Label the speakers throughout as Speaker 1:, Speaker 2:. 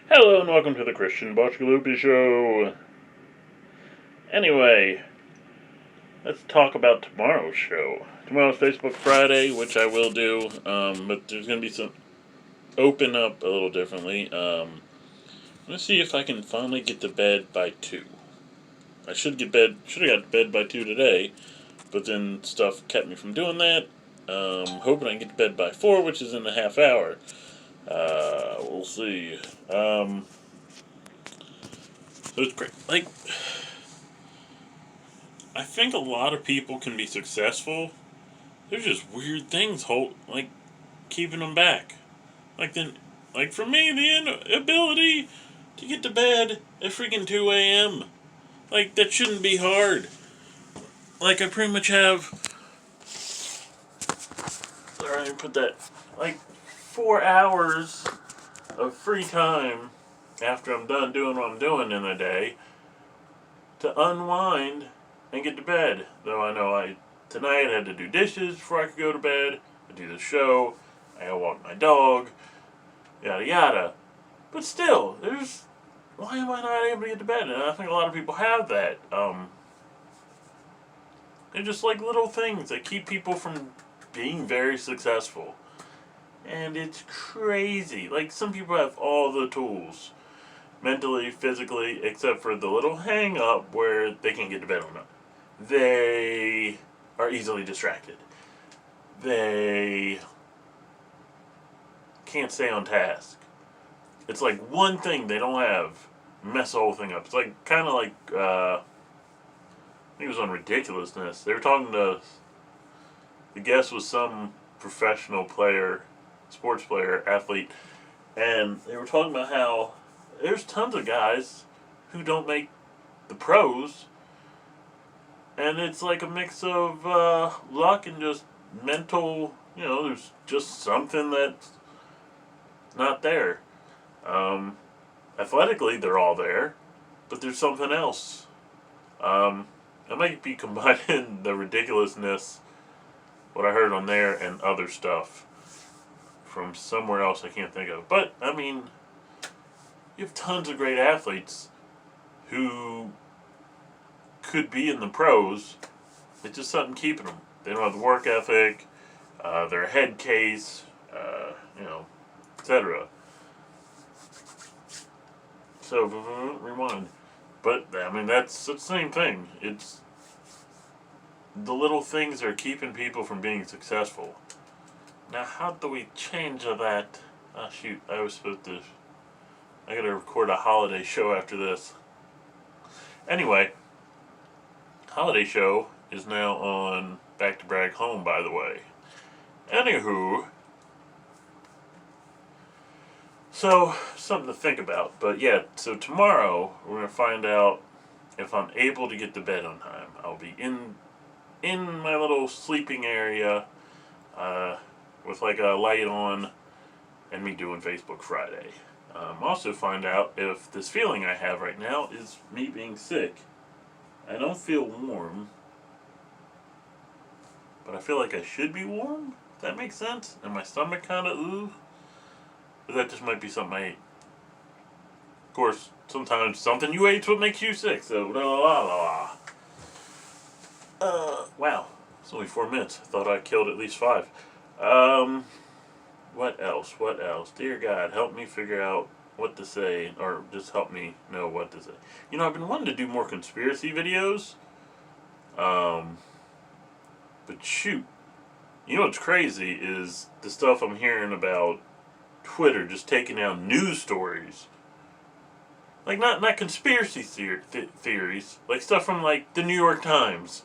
Speaker 1: Hello and welcome to the Christian Botchgalupi Show. Anyway, let's talk about tomorrow's show. Tomorrow's Facebook Friday, which I will do, but there's going to be some open up a little differently. I'm going to see if I can finally get to bed by 2. I should have got to bed by 2 today, but then stuff kept me from doing that. Hoping I can get to bed by 4, which is in a half hour. We'll see. So it's great. I think a lot of people can be successful. There's just weird things keeping them back. For me, the inability to get to bed at freaking 2 a.m. That shouldn't be hard. I pretty much have, sorry, I put that, 4 hours of free time after I'm done doing what I'm doing in a day to unwind and get to bed. Though I know tonight I had to do dishes before I could go to bed. I do the show. I gotta walk my dog. Yada yada. But still, why am I not able to get to bed? And I think a lot of people have that. They're just little things that keep people from being very successful. And it's crazy. Some people have all the tools, mentally, physically, except for the little hang up where they can't get to bed on time. They are easily distracted. They can't stay on task. It's one thing they don't have, mess the whole thing up. It's kind of I think it was on Ridiculousness. They were talking to, the guest was some professional player, sports player, athlete, and they were talking about how there's tons of guys who don't make the pros, and it's a mix of luck and just mental, there's just something that's not there. Athletically, they're all there, but there's something else. I might be combining the ridiculousness, what I heard on there, and other stuff from somewhere else I can't think of. But, you have tons of great athletes who could be in the pros. It's just something keeping them. They don't have the work ethic, their head case, etc. So, rewind. But, that's the same thing. It's the little things that are keeping people from being successful. Now, how do we change that? Oh, shoot. I gotta record a holiday show after this. Anyway, holiday show is now on Back to Brag Home, by the way. Anywho, so something to think about. But yeah, so tomorrow we're gonna find out if I'm able to get to bed on time. I'll be in my little sleeping area with a light on and me doing Facebook Friday. Also find out if this feeling I have right now is me being sick. I don't feel warm, but I feel like I should be warm. Does that make sense? And my stomach kind of ooh. But that just might be something I ate. Of course, sometimes something you ate is what makes you sick. So la la la. Wow. It's only 4 minutes. I thought I killed at least 5. What else? Dear God, help me figure out what to say, or just help me know what to say. I've been wanting to do more conspiracy videos. But shoot. What's crazy is the stuff I'm hearing about Twitter just taking down news stories. Not conspiracy theories. Stuff from, the New York Times.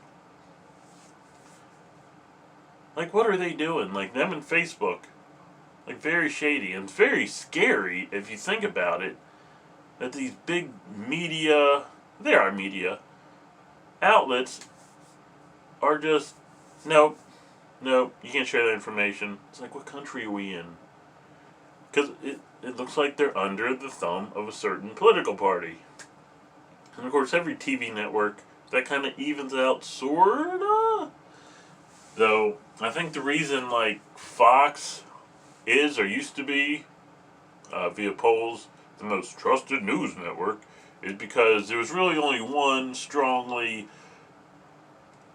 Speaker 1: What are they doing? Them and Facebook. Very shady. And it's very scary, if you think about it, that these big media, they are media, outlets are just, nope, you can't share that information. It's what country are we in? Because it looks like they're under the thumb of a certain political party. And of course, every TV network, that kind of evens out, sorta. Though, I think the reason, Fox is or used to be, via polls, the most trusted news network is because there was really only one strongly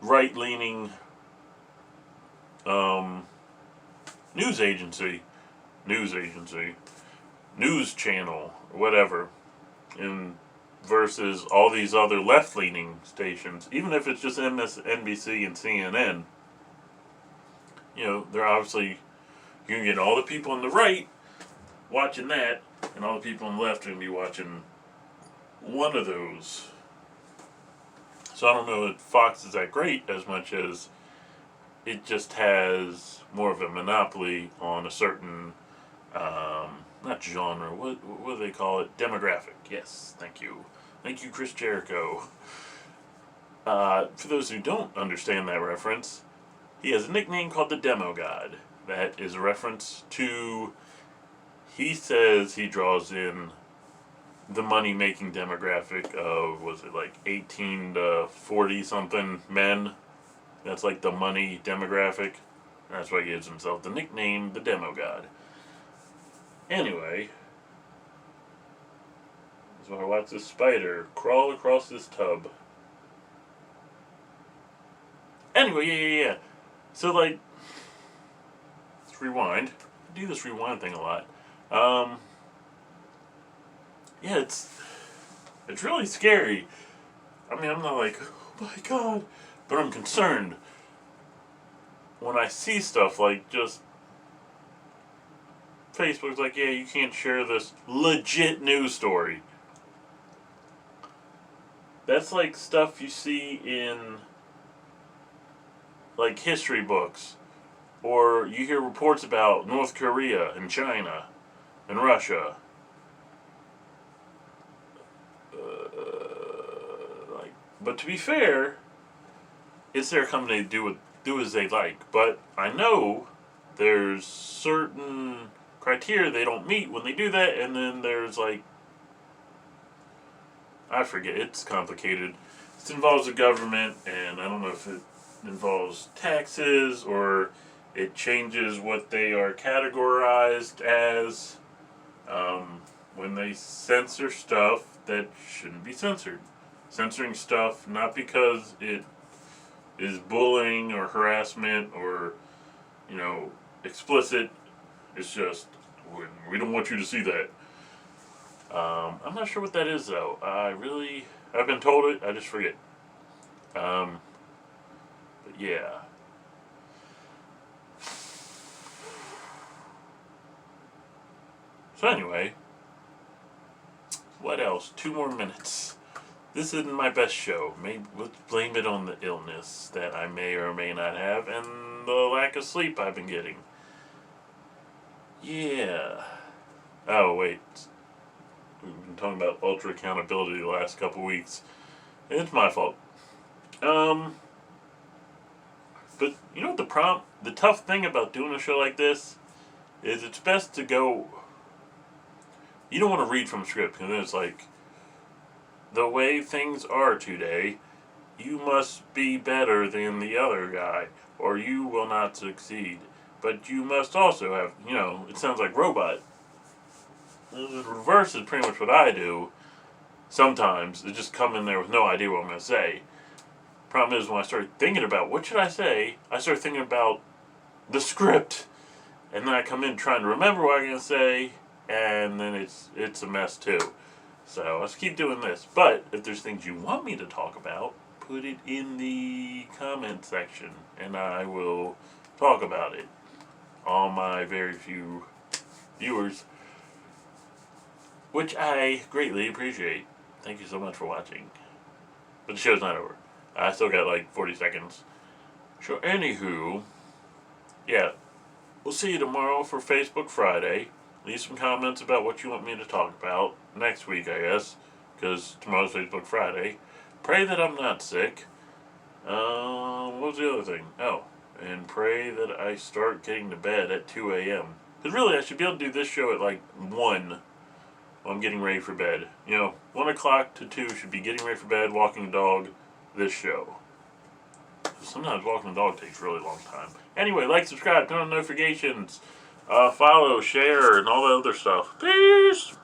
Speaker 1: right-leaning news agency, news channel, or whatever, and versus all these other left-leaning stations. Even if it's just MSNBC and CNN, they're obviously, you can get all the people on the right watching that, and all the people on the left are going to be watching one of those. So I don't know if Fox is that great as much as it just has more of a monopoly on a certain, not genre, what do they call it? Demographic. Yes, thank you. Thank you, Chris Jericho. For those who don't understand that reference, he has a nickname called the Demo God. That is a reference to, he says he draws in the money-making demographic of, was it like 18 to 40-something men? That's like the money demographic. That's why he gives himself the nickname, the Demo God. Anyway, so I watch this spider crawl across this tub. Anyway, yeah. So, like, let's rewind. I do this rewind thing a lot. Yeah, it's really scary. I mean, I'm not like, oh my God, but I'm concerned when I see stuff like just Facebook's like, yeah, you can't share this legit news story. That's like stuff you see in like history books, or you hear reports about North Korea and China and Russia. But to be fair, it's their company to do as they like. But I know there's certain criteria they don't meet when they do that, and then there's like, I forget, it's complicated. It involves the government, and I don't know if it involves taxes or it changes what they are categorized as when they censor stuff that shouldn't be censored. Censoring stuff not because it is bullying or harassment or, explicit. It's just, we don't want you to see that. I'm not sure what that is, though. I've been told it, I just forget. But yeah. So anyway, what else? 2 more minutes. This isn't my best show. Maybe let's blame it on the illness that I may or may not have and the lack of sleep I've been getting. Yeah. Oh, wait. We've been talking about ultra accountability the last couple weeks. It's my fault. But you know what the tough thing about doing a show like this is it's best to go, you don't want to read from a script because then it's like, the way things are today, you must be better than the other guy, or you will not succeed. But you must also have, it sounds like robot. The reverse is pretty much what I do. Sometimes, I just come in there with no idea what I'm going to say. Problem is, when I start thinking about what should I say, I start thinking about the script. And then I come in trying to remember what I'm going to say, and then it's a mess too. So let's keep doing this. But if there's things you want me to talk about, put it in the comment section, and I will talk about it. All my very few viewers, which I greatly appreciate. Thank you so much for watching. But the show's not over. I still got like 40 seconds. So anywho, yeah, we'll see you tomorrow for Facebook Friday. Leave some comments about what you want me to talk about next week, I guess, because tomorrow's Facebook Friday. Pray that I'm not sick. What was the other thing? Oh, and pray that I start getting to bed at 2 a.m. Because really, I should be able to do this show at like 1 while I'm getting ready for bed. 1 o'clock to 2 should be getting ready for bed, walking the dog, this show. Sometimes walking the dog takes a really long time. Anyway, like, subscribe, turn on notifications. Follow, share, and all that other stuff. Peace!